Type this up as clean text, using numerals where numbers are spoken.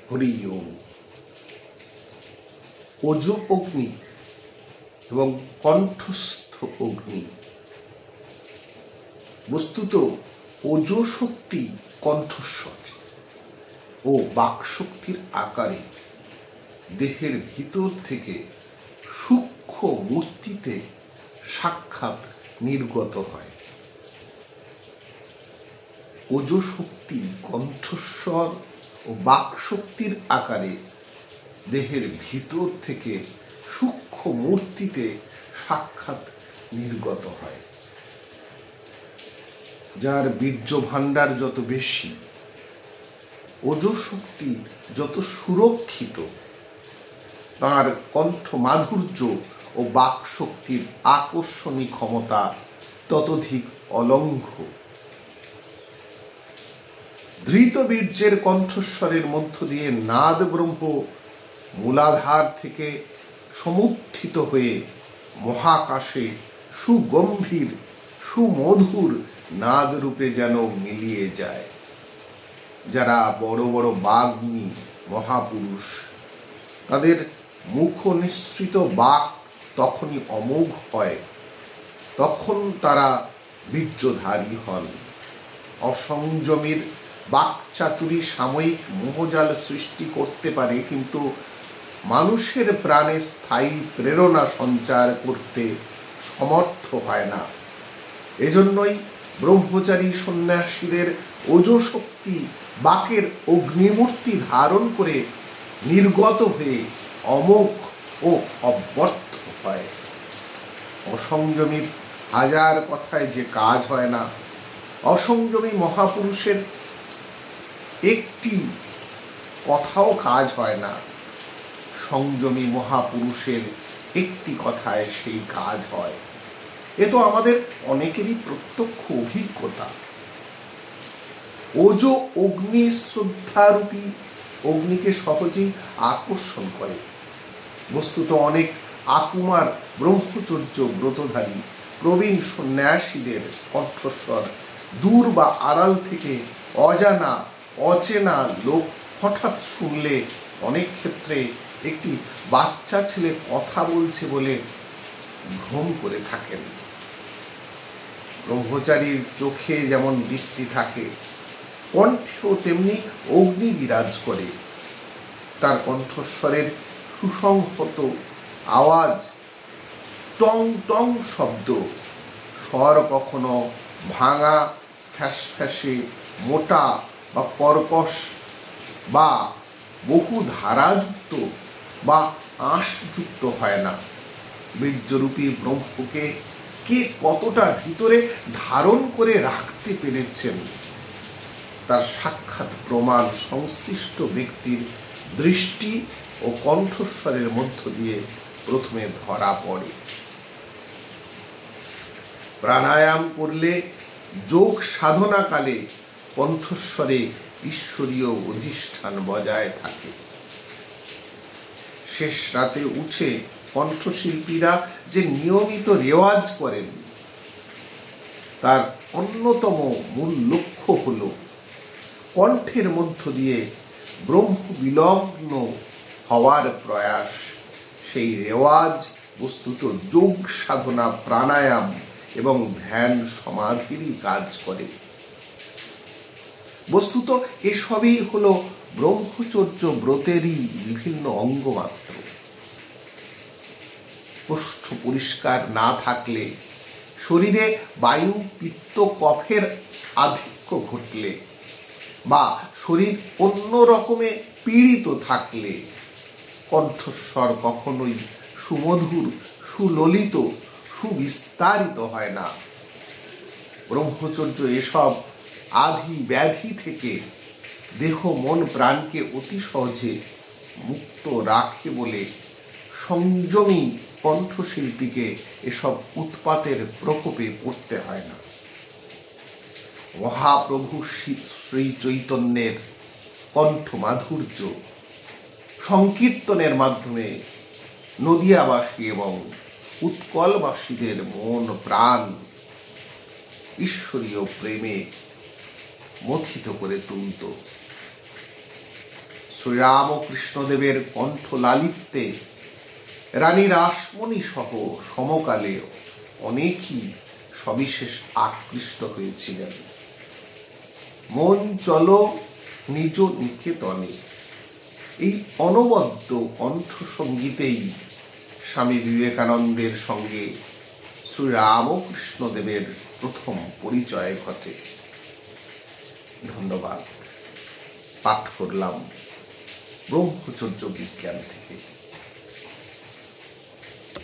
হরি ওম। ওজো অগ্নি এবং কণ্ঠস্থ অগ্নি, বস্তুত ওজো শক্তি কণ্ঠস্বর ও বাকশক্তির আকারে দেহের ভিতর থেকে সূক্ষ্ম মূর্তিতে সাক্ষাৎ নির্গত হয়। ওজো শক্তি কণ্ঠস্বর ও বাকশক্তির আকারে দেহের ভিতর থেকে সূক্ষ্ম মূর্তিতে সাক্ষাৎ নির্গত হয়। যার বীর্য ভাণ্ডার যত বেশি, ওজো শক্তি যত সুরক্ষিত, তার কণ্ঠ মাধুর্য ও বাকশক্তির আকর্ষণী ক্ষমতা ততোধিক অলঙ্ঘ্য। ধৃত বীর্যের কণ্ঠস্বরের মধ্য দিয়ে নাদ ব্রহ্ম মূলাধার থেকে সমুত্থিত হয়ে মহাকাশে সুগম্ভীর সুমধুর নাদ রূপে যেন মিলিয়ে যায়। যারা বড় বড় বাগ্মী মহাপুরুষ, তাদের মুখ নিঃসৃত বাক তখনই অমোঘ হয়, তখন তারা বীর্যধারী হন। অসংযমীর বাকচাতুরী সাময়িক মোহজাল সৃষ্টি করতে পারে, কিন্তু মানুষের প্রাণে স্থায়ী প্রেরণা সঞ্চার করতে সমর্থ হয় না। এজন্যই ব্রহ্মচারী সন্ন্যাসীদের ওজো শক্তি বাকের অগ্নিমূর্তি ধারণ করে নির্গত হয়ে অমোঘ ও অব্যর্থ হয়। অসংযমীর হাজার কথায় যে কাজ হয় না, অসংযমী মহাপুরুষের একটি কথাও কাজ হয় না, সংযমী মহাপুরুষের একটি কথায় সেই কাজ হয়। এ তো আমাদের অনেকেরই প্রত্যক্ষ অভিজ্ঞতা। ওজো অগ্নি শ্রদ্ধারূপী অগ্নিকে সহজেই আকর্ষণ করে। বস্তুত অনেক আকুমার ব্রহ্মচর্য ব্রতধারী প্রবীণ সন্ন্যাসীদের কণ্ঠস্বর দূর বা আড়াল থেকে অজানা অচেনা লোক হঠাৎ শুনলে অনেক ক্ষেত্রে একটি বাচ্চা ছেলে কথা বলছে বলে ভ্রম করে থাকেন। ব্রহ্মচারীর চোখে যেমন দীপ্তি থাকে, কণ্ঠেও তেমনি অগ্নি বিরাজ করে। তার কণ্ঠস্বরের সুসংহত আওয়াজ, টং টং শব্দ, স্বর কখনো ভাঙা ফ্যাসফ্যাসে মোটা বা কর্কশ বা বহু ধারাযুক্ত বা আঁশযুক্ত হয় না। বীর্যরূপী ব্রহ্মকে কে কতটা ভিতরে ধারণ করে রাখতে পেরেছেন, তার সাক্ষাৎ প্রমাণ সংশ্লিষ্ট ব্যক্তির দৃষ্টি ও কণ্ঠস্বরের মধ্য দিয়ে প্রথমে ধরা পড়ে। প্রাণায়াম করলে যোগ সাধনাকালে কণ্ঠস্বরে ঈশ্বরীয় অধিষ্ঠান বজায় থাকে। শেষ রাতে উঠে কণ্ঠশিল্পীরা যে নিয়মিত রেওয়াজ করেন, তার অন্যতম মূল লক্ষ্য হল কণ্ঠের মধ্য দিয়ে ব্রহ্ম বিলগ্ন হওয়ার প্রয়াস। সেই রেওয়াজ বস্তুত যোগ সাধনা, প্রাণায়াম এবং ধ্যান সমাধিরই কাজ করে। বস্তুত এসবই হল ব্রহ্মচর্য ব্রতেরই বিভিন্ন অঙ্গ মাত্র। কোষ্ঠ পরিষ্কার না থাকলে, শরীরে বায়ু পিত্ত কফের আধিক্য ঘটলে বা শরীর অন্য রকমে পীড়িত থাকলে কণ্ঠস্বর কখনোই সুমধুর, সুললিত, সুবিস্তারিত হয় না। ব্রহ্মচর্য এসব আধি ব্যাধি থেকে দেহ মন প্রাণকে অতি সহজে মুক্ত রাখে বলে সংযমী কণ্ঠশিল্পীকে এসব উৎপাতের প্রকোপে পড়তে হয় না। মহাপ্রভু শ্রী চৈতন্যের কণ্ঠ মাধুর্য সংকীর্তনের মাধ্যমে নদিয়াবাসী এবং উৎকলবাসীদের মন প্রাণ ঈশ্বরীয় প্রেমে মথিত করে তুলত। শ্রীরামকৃষ্ণদেবের কণ্ঠলালিত্যে রানী রাসমণি সহ সমকালে অনেকেই সবিশেষ আকৃষ্ট হয়েছিলেন। মন চলো নিজ নিকেতনে, এই অনবদ্য কণ্ঠসঙ্গীতেই স্বামী বিবেকানন্দের সঙ্গে শ্রীরামকৃষ্ণদেবের প্রথম পরিচয় ঘটে। ধন্যবাদ। পাঠ করলাম ব্রহ্মচর্য বিজ্ঞান থেকে।